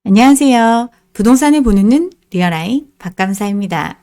안녕하세요. 부동산을 보는 눈 리얼아이 박감사입니다.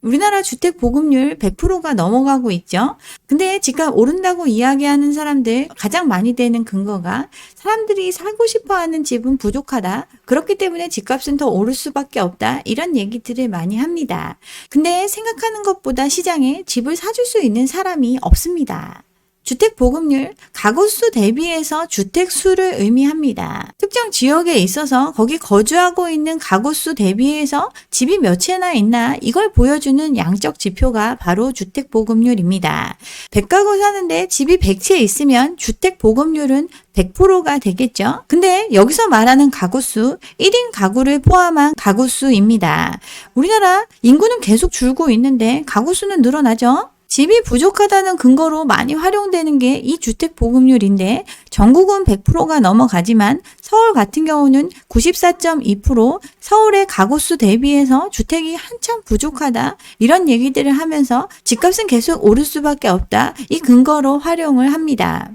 우리나라 주택 보급률 100%가 넘어가고 있죠. 근데 집값 오른다고 이야기하는 사람들 가장 많이 되는 근거가 사람들이 살고 싶어하는 집은 부족하다. 그렇기 때문에 집값은 더 오를 수밖에 없다. 이런 얘기들을 많이 합니다. 근데 생각하는 것보다 시장에 집을 사줄 수 있는 사람이 없습니다. 주택 보급률, 가구 수 대비해서 주택 수를 의미합니다. 특정 지역에 있어서 거기 거주하고 있는 가구 수 대비해서 집이 몇 채나 있나 이걸 보여주는 양적 지표가 바로 주택 보급률입니다. 100가구 사는데 집이 100채 있으면 주택 보급률은 100%가 되겠죠. 근데 여기서 말하는 가구 수, 1인 가구를 포함한 가구 수입니다. 우리나라 인구는 계속 줄고 있는데 가구 수는 늘어나죠. 집이 부족하다는 근거로 많이 활용되는 게 이 주택 보급률인데 전국은 100%가 넘어가지만 서울 같은 경우는 94.2%, 서울의 가구수 대비해서 주택이 한참 부족하다 이런 얘기들을 하면서 집값은 계속 오를 수밖에 없다 이 근거로 활용을 합니다.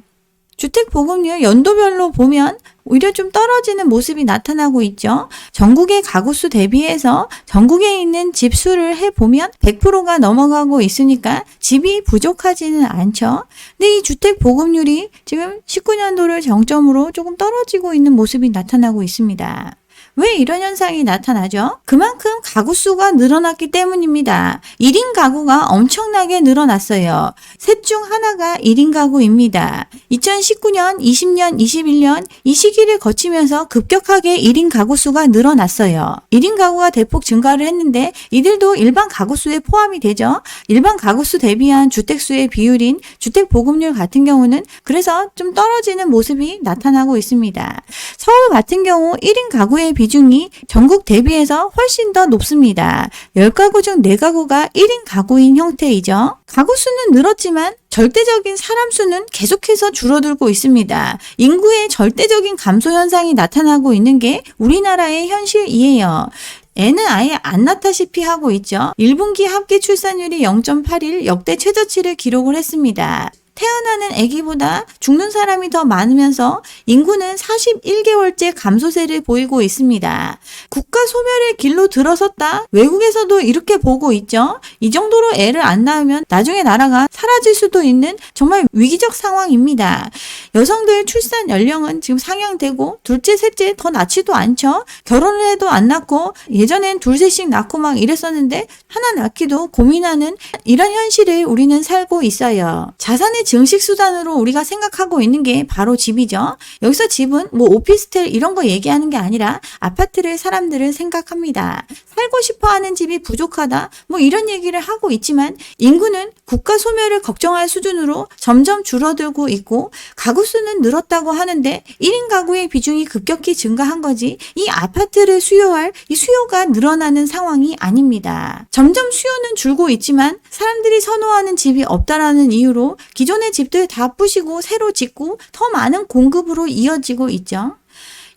주택 보급률 연도별로 보면 오히려 좀 떨어지는 모습이 나타나고 있죠. 전국의 가구수 대비해서 전국에 있는 집 수를 해보면 100%가 넘어가고 있으니까 집이 부족하지는 않죠. 근데 이 주택 보급률이 지금 19년도를 정점으로 조금 떨어지고 있는 모습이 나타나고 있습니다. 왜 이런 현상이 나타나죠? 그만큼 가구 수가 늘어났기 때문입니다. 1인 가구가 엄청나게 늘어났어요. 셋 중 하나가 1인 가구입니다. 2019년, 20년, 21년 이 시기를 거치면서 급격하게 1인 가구 수가 늘어났어요. 1인 가구가 대폭 증가를 했는데 이들도 일반 가구 수에 포함이 되죠. 일반 가구 수 대비한 주택 수의 비율인 주택 보급률 같은 경우는 그래서 좀 떨어지는 모습이 나타나고 있습니다. 서울 같은 경우 1인 가구의 비중이 전국 대비해서 훨씬 더 높습니다. 10가구 중 4가구가 1인 가구인 형태이죠. 가구 수는 늘었지만 절대적인 사람 수는 계속해서 줄어들고 있습니다. 인구의 절대적인 감소 현상이 나타나고 있는 게 우리나라의 현실이에요. 애는 아예 안 낳다시피 하고 있죠. 1분기 합계 출산율이 0.81 역대 최저치를 기록을 했습니다. 태어나는 아기보다 죽는 사람이 더 많으면서 인구는 41개월째 감소세를 보이고 있습니다. 국가 소멸의 길로 들어섰다. 외국에서도 이렇게 보고 있죠. 이 정도로 애를 안 낳으면 나중에 나라가 사라질 수도 있는 정말 위기적 상황입니다. 여성들 출산 연령은 지금 상향되고 둘째, 셋째 더 낳지도 않죠. 결혼을 해도 안 낳고 예전엔 둘, 셋씩 낳고 막 이랬었는데 하나 낳기도 고민하는 이런 현실을 우리는 살고 있어요. 자산의 증식 수단으로 우리가 생각하고 있는 게 바로 집이죠. 여기서 집은 뭐 오피스텔 이런 거 얘기하는 게 아니라 아파트를 사람들은 생각합니다. 살고 싶어하는 집이 부족하다 뭐 이런 얘기를 하고 있지만 인구는 국가 소멸을 걱정할 수준으로 점점 줄어들고 있고 가구 수는 늘었다고 하는데 1인 가구의 비중이 급격히 증가한 거지 이 아파트를 수요할 이 수요가 늘어나는 상황이 아닙니다. 점점 수요는 줄고 있지만 사람들이 선호하는 집이 없다라는 이유로 기존의 집들 다 부시고 새로 짓고 더 많은 공급으로 이어지고 있죠.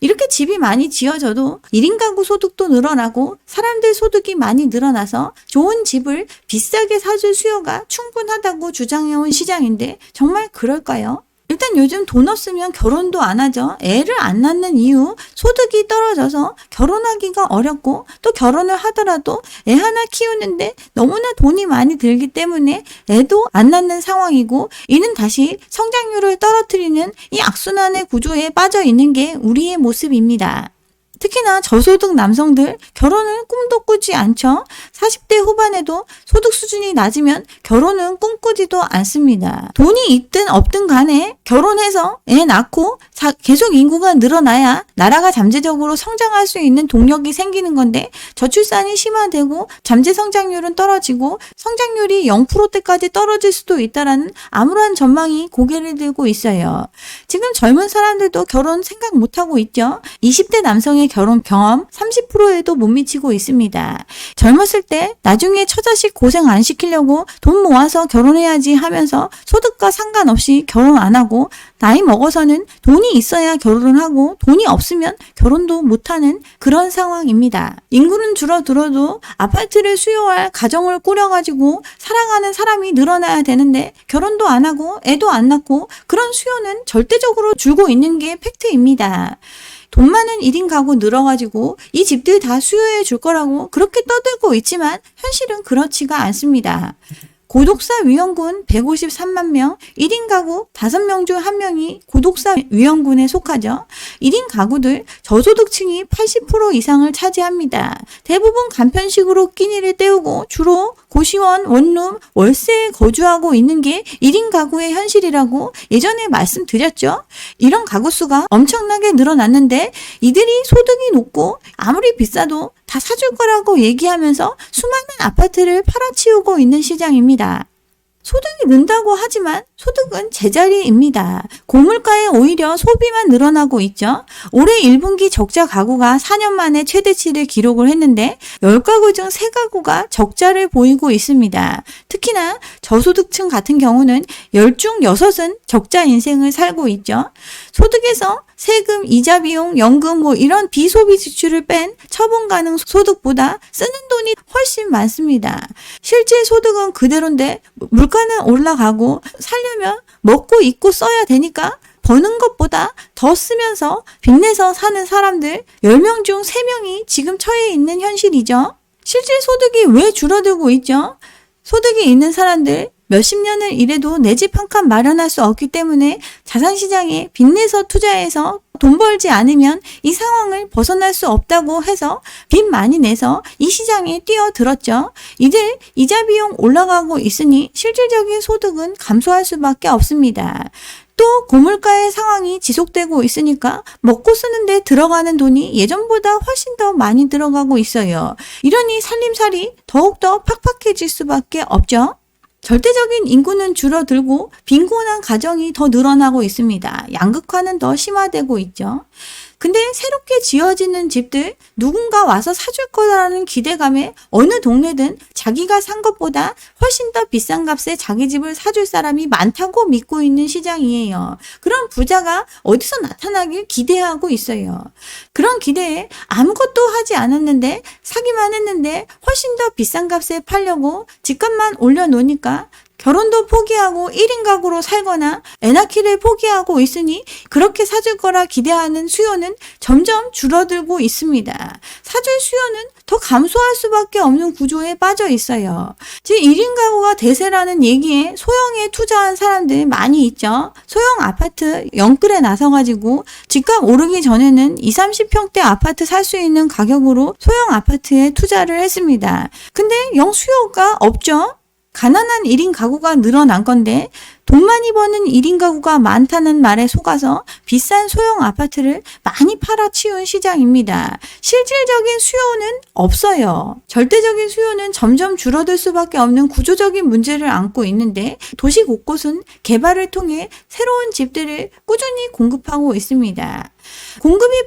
이렇게 집이 많이 지어져도 1인 가구 소득도 늘어나고 사람들 소득이 많이 늘어나서 좋은 집을 비싸게 사줄 수요가 충분하다고 주장해온 시장인데 정말 그럴까요? 일단 요즘 돈 없으면 결혼도 안 하죠. 애를 안 낳는 이유 소득이 떨어져서 결혼하기가 어렵고 또 결혼을 하더라도 애 하나 키우는데 너무나 돈이 많이 들기 때문에 애도 안 낳는 상황이고 이는 다시 성장률을 떨어뜨리는 이 악순환의 구조에 빠져 있는 게 우리의 모습입니다. 특히나 저소득 남성들 결혼은 꿈도 꾸지 않죠. 40대 후반에도 소득 수준이 낮으면 결혼은 꿈꾸지도 않습니다. 돈이 있든 없든 간에 결혼해서 애 낳고 계속 인구가 늘어나야 나라가 잠재적으로 성장할 수 있는 동력이 생기는 건데 저출산이 심화되고 잠재 성장률은 떨어지고 성장률이 0%대까지 떨어질 수도 있다라는 암울한 전망이 고개를 들고 있어요. 지금 젊은 사람들도 결혼 생각 못하고 있죠. 20대 남성의 결혼 경험 30%에도 못 미치고 있습니다. 젊었을 때 나중에 처자식 고생 안 시키려고 돈 모아서 결혼해야지 하면서 소득과 상관없이 결혼 안 하고 나이 먹어서는 돈이 있어야 결혼을 하고 돈이 없으면 결혼도 못하는 그런 상황입니다. 인구는 줄어들어도 아파트를 수요할 가정을 꾸려가지고 사랑하는 사람이 늘어나야 되는데 결혼도 안 하고 애도 안 낳고 그런 수요는 절대적으로 줄고 있는 게 팩트입니다. 돈 많은 1인 가구 늘어가지고 이 집들 다 수요해 줄 거라고 그렇게 떠들고 있지만 현실은 그렇지가 않습니다. 고독사 위험군 153만 명, 1인 가구 5명 중 1명이 고독사 위험군에 속하죠. 1인 가구들 저소득층이 80% 이상을 차지합니다. 대부분 간편식으로 끼니를 때우고 주로 고시원, 원룸, 월세에 거주하고 있는 게 1인 가구의 현실이라고 예전에 말씀드렸죠. 이런 가구 수가 엄청나게 늘어났는데 이들이 소득이 높고 아무리 비싸도 다 사줄 거라고 얘기하면서 수많은 아파트를 팔아치우고 있는 시장입니다. 소득이 는다고 하지만 소득은 제자리입니다. 고물가에 오히려 소비만 늘어나고 있죠. 올해 1분기 적자 가구가 4년 만에 최대치를 기록을 했는데 10가구 중 3가구가 적자를 보이고 있습니다. 특히나 저소득층 같은 경우는 10 중 6은 적자 인생을 살고 있죠. 소득에서 세금, 이자 비용, 연금 이런 비소비 지출을 뺀 처분 가능 소득보다 쓰는 돈이 훨씬 많습니다. 실제 소득은 그대로인데 물가는 올라가고 살려면 먹고 입고 써야 되니까 버는 것보다 더 쓰면서 빚내서 사는 사람들 10명 중 3명이 지금 처해 있는 현실이죠. 실제 소득이 왜 줄어들고 있죠? 소득이 있는 사람들 몇십 년을 일해도 내 집 한 칸 마련할 수 없기 때문에 자산시장에 빚내서 투자해서 돈 벌지 않으면 이 상황을 벗어날 수 없다고 해서 빚 많이 내서 이 시장에 뛰어들었죠. 이들 이자 비용 올라가고 있으니 실질적인 소득은 감소할 수밖에 없습니다. 또 고물가의 상황이 지속되고 있으니까 먹고 쓰는데 들어가는 돈이 예전보다 훨씬 더 많이 들어가고 있어요. 이러니 살림살이 더욱더 팍팍해질 수밖에 없죠. 절대적인 인구는 줄어들고 빈곤한 가정이 더 늘어나고 있습니다. 양극화는 더 심화되고 있죠. 근데 새롭게 지어지는 집들 누군가 와서 사줄 거라는 기대감에 어느 동네든 자기가 산 것보다 훨씬 더 비싼 값에 자기 집을 사줄 사람이 많다고 믿고 있는 시장이에요. 그런 부자가 어디서 나타나길 기대하고 있어요. 그런 기대에 아무것도 하지 않았는데 사기만 했는데 훨씬 더 비싼 값에 팔려고 집값만 올려놓으니까 결혼도 포기하고 1인 가구로 살거나 애 낳기를 포기하고 있으니 그렇게 사줄 거라 기대하는 수요는 점점 줄어들고 있습니다. 사줄 수요는 더 감소할 수밖에 없는 구조에 빠져 있어요. 즉 1인 가구가 대세라는 얘기에 소형에 투자한 사람들 많이 있죠. 소형 아파트 영끌에 나서가지고 집값 오르기 전에는 20, 30평대 아파트 살 수 있는 가격으로 소형 아파트에 투자를 했습니다. 근데 영 수요가 없죠. 가난한 1인 가구가 늘어난 건데 돈 많이 버는 1인 가구가 많다는 말에 속아서 비싼 소형 아파트를 많이 팔아치운 시장입니다. 실질적인 수요는 없어요. 절대적인 수요는 점점 줄어들 수밖에 없는 구조적인 문제를 안고 있는데 도시 곳곳은 개발을 통해 새로운 집들을 꾸준히 공급하고 있습니다. 공급이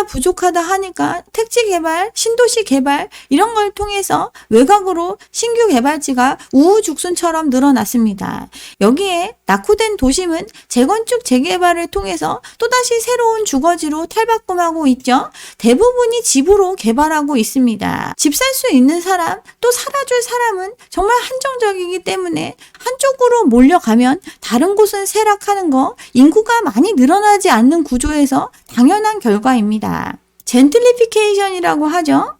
부족하다 하니까 택지 개발, 신도시 개발 이런 걸 통해서 외곽으로 신규 개발지가 우후죽순처럼 늘어났습니다. 여기에 낙후된 도심은 재건축 재개발을 통해서 또다시 새로운 주거지로 탈바꿈하고 있죠. 대부분이 집으로 개발하고 있습니다. 집 살 수 있는 사람, 또 살아줄 사람은 정말 한정적이기 때문에 한쪽으로 몰려가면 다른 곳은 쇠락하는 거 인구가 많이 늘어나지 않는 구조에서 당연한 결과입니다. 젠틀리피케이션이라고 하죠.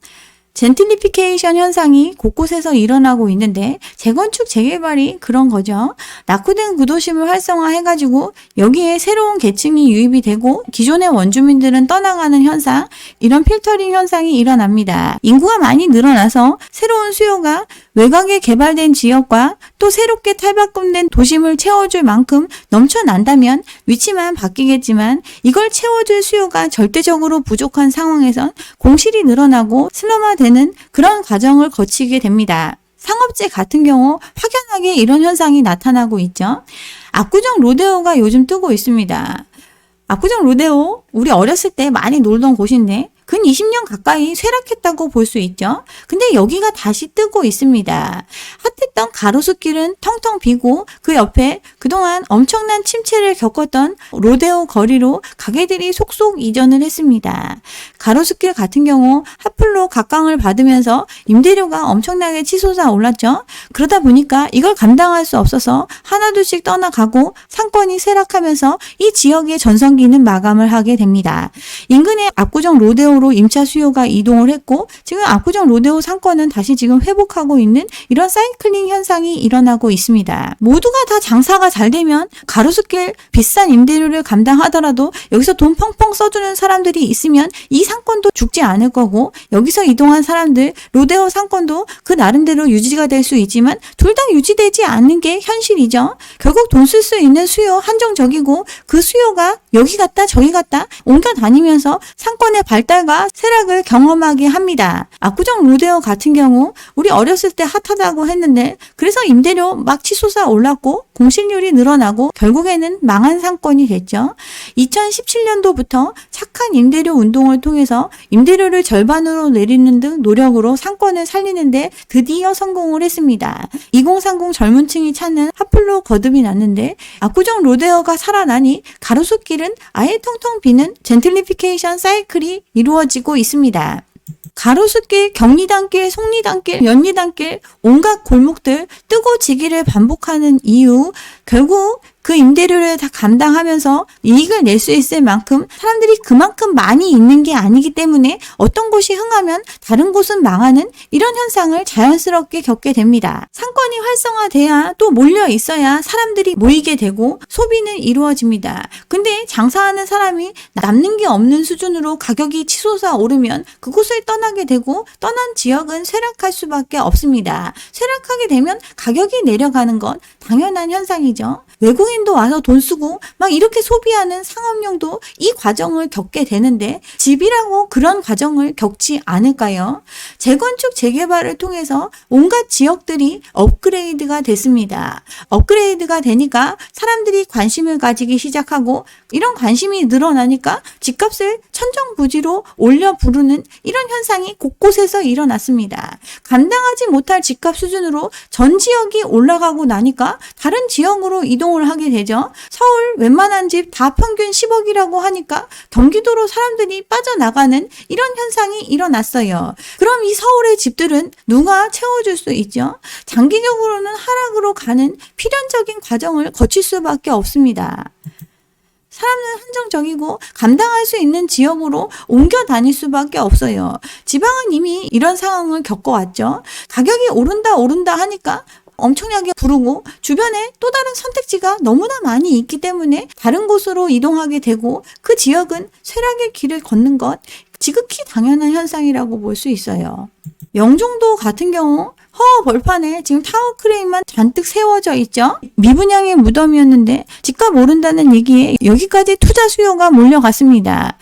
젠틀리피케이션 현상이 곳곳에서 일어나고 있는데 재건축 재개발이 그런 거죠. 낙후된 구도심을 활성화해가지고 여기에 새로운 계층이 유입이 되고 기존의 원주민들은 떠나가는 현상, 이런 필터링 현상이 일어납니다. 인구가 많이 늘어나서 새로운 수요가 외곽에 개발된 지역과 또 새롭게 탈바꿈된 도심을 채워줄 만큼 넘쳐난다면 위치만 바뀌겠지만 이걸 채워줄 수요가 절대적으로 부족한 상황에선 공실이 늘어나고 슬럼화되는 그런 과정을 거치게 됩니다. 상업재 같은 경우 확연하게 이런 현상이 나타나고 있죠. 압구정 로데오가 요즘 뜨고 있습니다. 압구정 로데오 우리 어렸을 때 많이 놀던 곳인데 근 20년 가까이 쇠락했다고 볼 수 있죠. 근데 여기가 다시 뜨고 있습니다. 핫했던 가로수길은 텅텅 비고 그 옆에 그동안 엄청난 침체를 겪었던 로데오 거리로 가게들이 속속 이전을 했습니다. 가로수길 같은 경우 하플로 각광을 받으면서 임대료가 엄청나게 치솟아 올랐죠. 그러다 보니까 이걸 감당할 수 없어서 하나둘씩 떠나가고 상권이 쇠락하면서 이 지역의 전성기는 마감을 하게 됩니다. 인근의 압구정 로데오로 임차 수요가 이동을 했고 지금 압구정 로데오 상권은 다시 지금 회복하고 있는 이런 사이클링 현상이 일어나고 있습니다. 모두가 다 장사가 잘 되면 가로수길 비싼 임대료를 감당하더라도 여기서 돈 펑펑 써주는 사람들이 있으면 이 상권도 죽지 않을 거고 여기서 이동한 사람들 로데오 상권도 그 나름대로 유지가 될 수 있지만 둘 다 유지되지 않는 게 현실이죠. 결국 돈 쓸 수 있는 수요 한정적이고 그 수요가 여기 갔다 저기 갔다 옮겨 다니면서 상권의 발달과 쇠락을 경험하게 합니다. 압구정 로데오 같은 경우 우리 어렸을 때 핫하다고 했는데 그래서 임대료 막 치솟아 올랐고 공실률이 늘어나고 결국에는 망한 상권이 됐죠. 2017년도부터 착한 임대료 운동을 통해서 임대료를 절반으로 내리는 등 노력으로 상권을 살리는데 드디어 성공을 했습니다. 2030 젊은 층이 찾는 핫플로 거듭이 났는데 압구정 로데오가 살아나니 가로수길은 아예 텅텅 비는 젠틀리피케이션 사이클이 이루어지고 있습니다. 가로수길, 경리단길, 속리단길, 연리단길 온갖 골목들 뜨고 지기를 반복하는 이유 결국 그 임대료를 다 감당하면서 이익을 낼 수 있을 만큼 사람들이 그만큼 많이 있는 게 아니기 때문에 어떤 곳이 흥하면 다른 곳은 망하는 이런 현상을 자연스럽게 겪게 됩니다. 상권이 활성화돼야 또 몰려 있어야 사람들이 모이게 되고 소비는 이루어집니다. 근데 장사하는 사람이 남는 게 없는 수준으로 가격이 치솟아 오르면 그곳을 떠나게 되고 떠난 지역은 쇠락할 수밖에 없습니다. 쇠락하게 되면 가격이 내려가는 건 당연한 현상이죠. 외국인도 와서 돈 쓰고 막 이렇게 소비하는 상업용도 이 과정을 겪게 되는데 집이라고 그런 과정을 겪지 않을까요? 재건축 재개발을 통해서 온갖 지역들이 업그레이드가 됐습니다. 업그레이드가 되니까 사람들이 관심을 가지기 시작하고 이런 관심이 늘어나니까 집값을 천정부지로 올려 부르는 이런 현상이 곳곳에서 일어났습니다. 감당하지 못할 집값 수준으로 전 지역이 올라가고 나니까 다른 지역으로 이동을 하게 되죠. 서울 웬만한 집 다 평균 10억이라고 하니까 경기도로 사람들이 빠져나가는 이런 현상이 일어났어요. 그럼 이 서울의 집들은 누가 채워줄 수 있죠? 장기적으로는 하락으로 가는 필연적인 과정을 거칠 수밖에 없습니다. 사람은 한정적이고 감당할 수 있는 지역으로 옮겨 다닐 수밖에 없어요. 지방은 이미 이런 상황을 겪어왔죠. 가격이 오른다 하니까 엄청나게 부르고 주변에 또 다른 선택지가 너무나 많이 있기 때문에 다른 곳으로 이동하게 되고 그 지역은 쇠락의 길을 걷는 것 지극히 당연한 현상이라고 볼 수 있어요. 영종도 같은 경우 허허 벌판에 지금 타워 크레인만 잔뜩 세워져 있죠. 미분양의 무덤이었는데 집값 오른다는 얘기에 여기까지 투자 수요가 몰려갔습니다.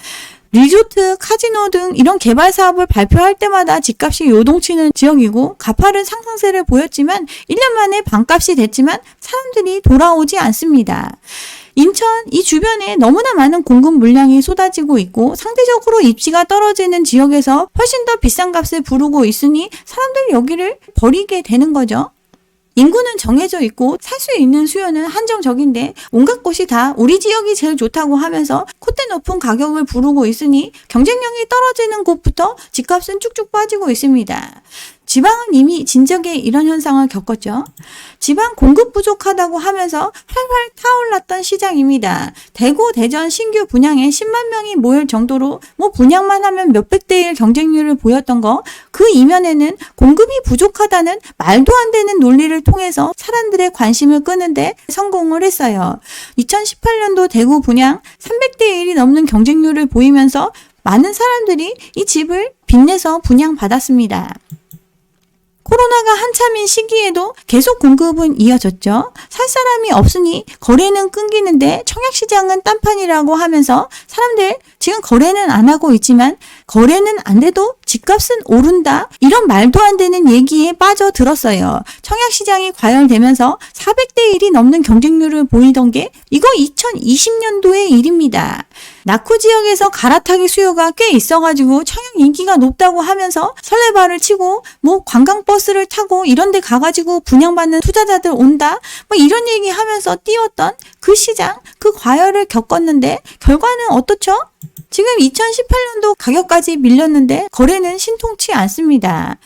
리조트, 카지노 등 이런 개발 사업을 발표할 때마다 집값이 요동치는 지역이고 가파른 상승세를 보였지만 1년 만에 반값이 됐지만 사람들이 돌아오지 않습니다. 인천 이 주변에 너무나 많은 공급 물량이 쏟아지고 있고 상대적으로 입지가 떨어지는 지역에서 훨씬 더 비싼 값을 부르고 있으니 사람들이 여기를 버리게 되는 거죠. 인구는 정해져 있고 살 수 있는 수요는 한정적인데 온갖 곳이 다 우리 지역이 제일 좋다고 하면서 콧대 높은 가격을 부르고 있으니 경쟁력이 떨어지는 곳부터 집값은 쭉쭉 빠지고 있습니다. 지방은 이미 진작에 이런 현상을 겪었죠. 지방 공급 부족하다고 하면서 활활 타올랐던 시장입니다. 대구, 대전 신규 분양에 10만 명이 모일 정도로 분양만 하면 몇백 대 1 경쟁률을 보였던 거 그 이면에는 공급이 부족하다는 말도 안 되는 논리를 통해서 사람들의 관심을 끄는데 성공을 했어요. 2018년도 대구 분양 300대 1이 넘는 경쟁률을 보이면서 많은 사람들이 이 집을 빚내서 분양받았습니다. 코로나가 한참인 시기에도 계속 공급은 이어졌죠. 살 사람이 없으니 거래는 끊기는데 청약시장은 딴판이라고 하면서 사람들 지금 거래는 안 하고 있지만 거래는 안 돼도 집값은 오른다. 이런 말도 안 되는 얘기에 빠져들었어요. 청약시장이 과열되면서 400대 1이 넘는 경쟁률을 보이던 게 이거 2020년도의 일입니다. 낙후 지역에서 갈아타기 수요가 꽤 있어가지고 청약 인기가 높다고 하면서 설레발을 치고 뭐 관광버스를 타고 이런 데 가가지고 분양받는 투자자들 온다 뭐 이런 얘기 하면서 띄웠던 그 시장, 그 과열을 겪었는데 결과는 어떻죠? 지금 2018년도 가격까지 밀렸는데 거래는 신통치 않습니다.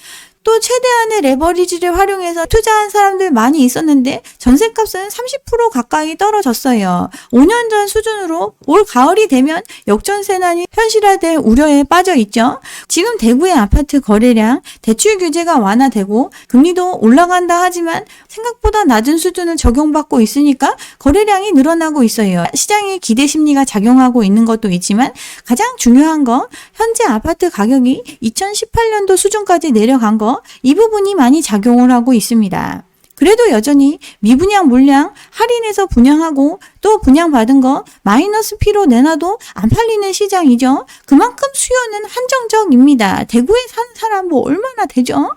또 최대한의 레버리지를 활용해서 투자한 사람들 많이 있었는데 전세값은 30% 가까이 떨어졌어요. 5년 전 수준으로 올 가을이 되면 역전세난이 현실화될 우려에 빠져 있죠. 지금 대구의 아파트 거래량, 대출 규제가 완화되고 금리도 올라간다 하지만 생각보다 낮은 수준을 적용받고 있으니까 거래량이 늘어나고 있어요. 시장의 기대 심리가 작용하고 있는 것도 있지만 가장 중요한 건 현재 아파트 가격이 2018년도 수준까지 내려간 거 이 부분이 많이 작용을 하고 있습니다. 그래도 여전히 미분양 물량 할인해서 분양하고 또 분양받은 거 마이너스 P로 내놔도 안 팔리는 시장이죠. 그만큼 수요는 한정적입니다. 대구에 사는 사람 뭐 얼마나 되죠?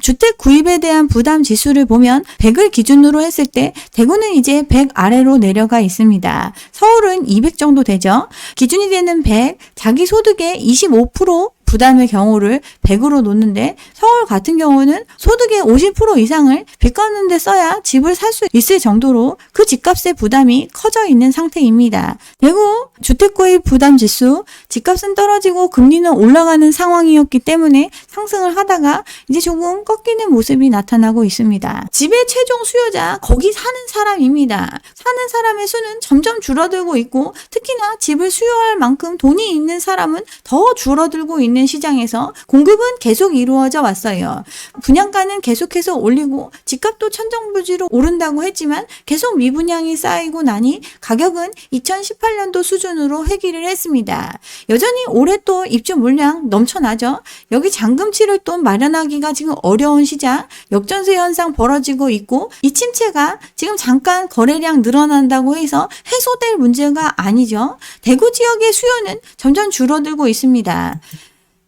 주택 구입에 대한 부담 지수를 보면 100을 기준으로 했을 때 대구는 이제 100 아래로 내려가 있습니다. 서울은 200 정도 되죠. 기준이 되는 100, 자기 소득의 25% 부담의 경우를 100으로 놓는데 서울 같은 경우는 소득의 50% 이상을 빚 갚는 데 써야 집을 살 수 있을 정도로 그 집값의 부담이 커져 있는 상태입니다. 대구 주택구입 부담 지수, 집값은 떨어지고 금리는 올라가는 상황이었기 때문에 상승을 하다가 이제 조금 꺾이는 모습이 나타나고 있습니다. 집의 최종 수요자, 거기 사는 사람입니다. 사는 사람의 수는 점점 줄어들고 있고 특히나 집을 수요할 만큼 돈이 있는 사람은 더 줄어들고 있는 시장에서 공급은 계속 이루어져 왔어요. 분양가는 계속해서 올리고 집값도 천정부지로 오른다고 했지만 계속 미분양이 쌓이고 나니 가격은 2018년도 수준으로 회귀를 했습니다. 여전히 올해 또 입주 물량 넘쳐나죠. 여기 잔금치를 또 마련하기가 지금 어려운 시장, 역전세 현상 벌어지고 있고 이 침체가 지금 잠깐 거래량 늘어난다고 해서 해소될 문제가 아니죠. 대구 지역의 수요는 점점 줄어들고 있습니다.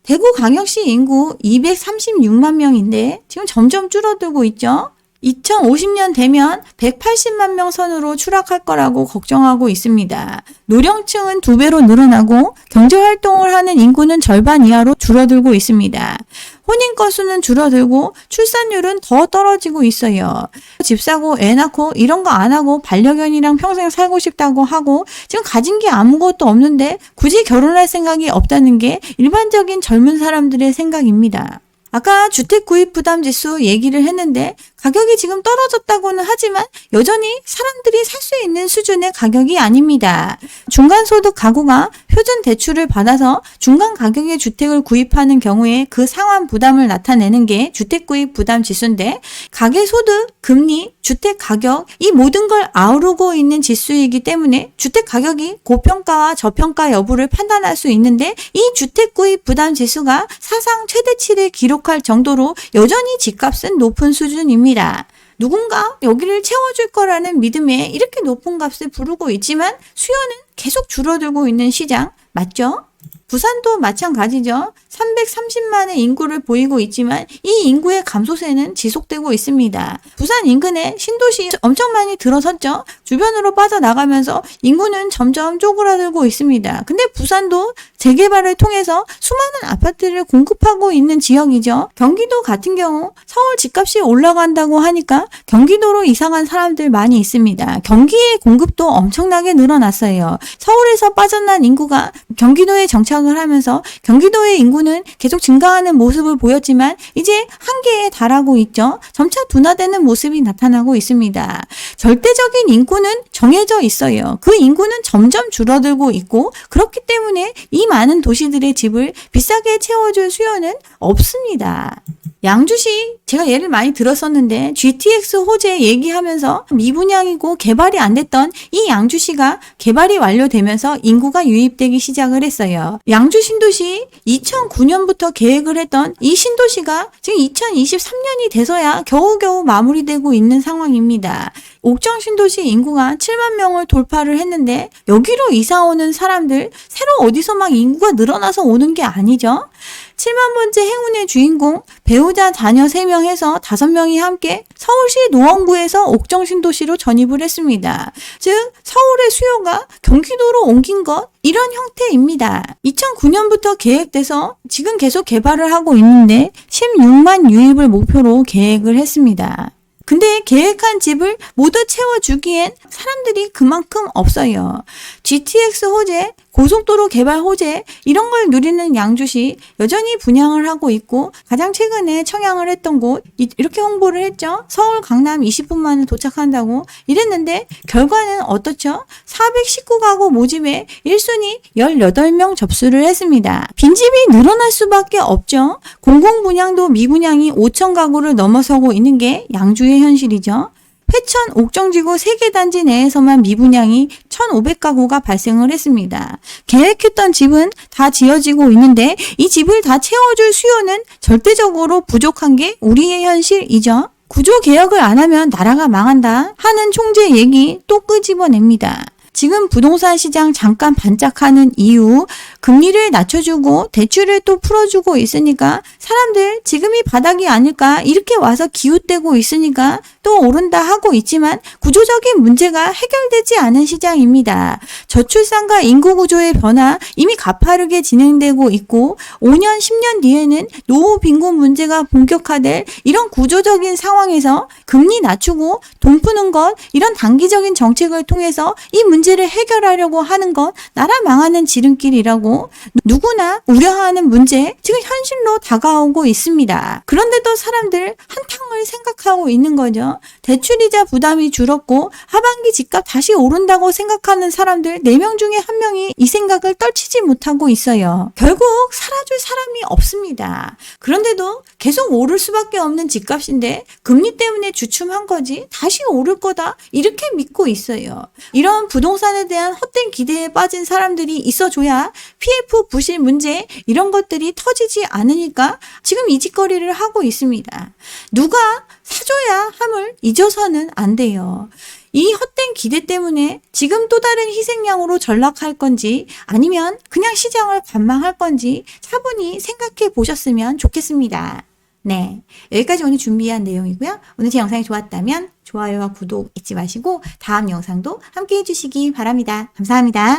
대구광역시 인구 236만 명인데 지금 점점 줄어들고 있죠. 2050년 되면 180만 명 선으로 추락할 거라고 걱정하고 있습니다. 노령층은 2배로 늘어나고 경제활동을 하는 인구는 절반 이하로 줄어들고 있습니다. 혼인 건수는 줄어들고 출산율은 더 떨어지고 있어요. 집 사고 애 낳고 이런 거 안 하고 반려견이랑 평생 살고 싶다고 하고 지금 가진 게 아무것도 없는데 굳이 결혼할 생각이 없다는 게 일반적인 젊은 사람들의 생각입니다. 아까 주택 구입 부담 지수 얘기를 했는데 가격이 지금 떨어졌다고는 하지만 여전히 사람들이 살 수 있는 수준의 가격이 아닙니다. 중간소득 가구가 표준 대출을 받아서 중간 가격의 주택을 구입하는 경우에 그 상환 부담을 나타내는 게 주택 구입 부담 지수인데 가계소득, 금리, 주택 가격 이 모든 걸 아우르고 있는 지수이기 때문에 주택 가격이 고평가와 저평가 여부를 판단할 수 있는데 이 주택 구입 부담 지수가 사상 최대치를 기록할 정도로 여전히 집값은 높은 수준입니다. 누군가 여기를 채워줄 거라는 믿음에 이렇게 높은 값을 부르고 있지만 수요는 계속 줄어들고 있는 시장 맞죠? 부산도 마찬가지죠. 330만의 인구를 보이고 있지만 이 인구의 감소세는 지속되고 있습니다. 부산 인근에 신도시 엄청 많이 들어섰죠. 주변으로 빠져나가면서 인구는 점점 쪼그라들고 있습니다. 근데 부산도 재개발을 통해서 수많은 아파트를 공급하고 있는 지역이죠. 경기도 같은 경우 서울 집값이 올라간다고 하니까 경기도로 이사간 사람들 많이 있습니다. 경기의 공급도 엄청나게 늘어났어요. 서울에서 빠져난 인구가 경기도에 정착을 하면서 경기도의 인구는 계속 증가하는 모습을 보였지만 이제 한계에 달하고 있죠. 점차 둔화되는 모습이 나타나고 있습니다. 절대적인 인구는 정해져 있어요. 그 인구는 점점 줄어들고 있고 그렇기 때문에 이 많은 도시들의 집을 비싸게 채워줄 수요는 없습니다. 양주시 제가 예를 많이 들었었는데 GTX 호재 얘기하면서 미분양이고 개발이 안 됐던 이 양주시가 개발이 완료되면서 인구가 유입되기 시작을 했어요. 양주 신도시 2009년부터 계획을 했던 이 신도시가 지금 2023년이 돼서야 겨우겨우 마무리되고 있는 상황입니다. 옥정 신도시 인구가 7만 명을 돌파를 했는데 여기로 이사 오는 사람들 새로 어디서 막 인구가 늘어나서 오는 게 아니죠. 7만 번째 행운의 주인공 배우자 자녀 3명 해서 5명이 함께 서울시 노원구에서 옥정 신도시로 전입을 했습니다. 즉 서울의 수요가 경기도로 옮긴 것 이런 형태입니다. 2009년부터 계획돼서 지금 계속 개발을 하고 있는데 16만 유입을 목표로 계획을 했습니다. 근데 계획한 집을 모두 채워주기엔 사람들이 그만큼 없어요. GTX 호재, 고속도로 개발 호재 이런 걸 누리는 양주시 여전히 분양을 하고 있고 가장 최근에 청약을 했던 곳 이렇게 홍보를 했죠. 서울 강남 20분 만에 도착한다고 이랬는데 결과는 어떻죠? 419가구 모집에 1순위 18명 접수를 했습니다. 빈집이 늘어날 수밖에 없죠. 공공분양도 미분양이 5천 가구를 넘어서고 있는 게 양주의 현실이죠. 회천 옥정지구 3개 단지 내에서만 미분양이 1,500가구가 발생을 했습니다. 계획했던 집은 다 지어지고 있는데 이 집을 다 채워줄 수요는 절대적으로 부족한 게 우리의 현실이죠. 구조개혁을 안 하면 나라가 망한다 하는 총재 얘기 또 끄집어냅니다. 지금 부동산 시장 잠깐 반짝하는 이유 금리를 낮춰주고 대출을 또 풀어주고 있으니까 사람들 지금이 바닥이 아닐까 이렇게 와서 기웃대고 있으니까 또 오른다 하고 있지만 구조적인 문제가 해결되지 않은 시장입니다. 저출산과 인구 구조의 변화 이미 가파르게 진행되고 있고 5년 10년 뒤에는 노후 빈곤 문제가 본격화될 이런 구조적인 상황에서 금리 낮추고 돈 푸는 것 이런 단기적인 정책을 통해서 이 문제를 해결하려고 하는 것 나라 망하는 지름길이라고 누구나 우려하는 문제 지금 현실로 다가오고 있습니다. 그런데도 사람들 한탕을 생각하고 있는 거죠. 대출이자 부담이 줄었고 하반기 집값 다시 오른다고 생각하는 사람들 4명 중에 1명이 이 생각을 떨치지 못하고 있어요. 결국 살아줄 사람이 없습니다. 그런데도 계속 오를 수밖에 없는 집값인데 금리 때문에 주춤한 거지 다시 오를 거다 이렇게 믿고 있어요. 이런 부동산에 대한 헛된 기대에 빠진 사람들이 있어줘야 PF 부실 문제 이런 것들이 터지지 않으니까 지금 이 짓거리를 하고 있습니다. 누가 사줘야 함을 잊어서는 안 돼요. 이 헛된 기대 때문에 지금 또 다른 희생양으로 전락할 건지 아니면 그냥 시장을 관망할 건지 차분히 생각해 보셨으면 좋겠습니다. 네, 여기까지 오늘 준비한 내용이고요. 오늘 제 영상이 좋았다면 좋아요와 구독 잊지 마시고 다음 영상도 함께 해주시기 바랍니다. 감사합니다.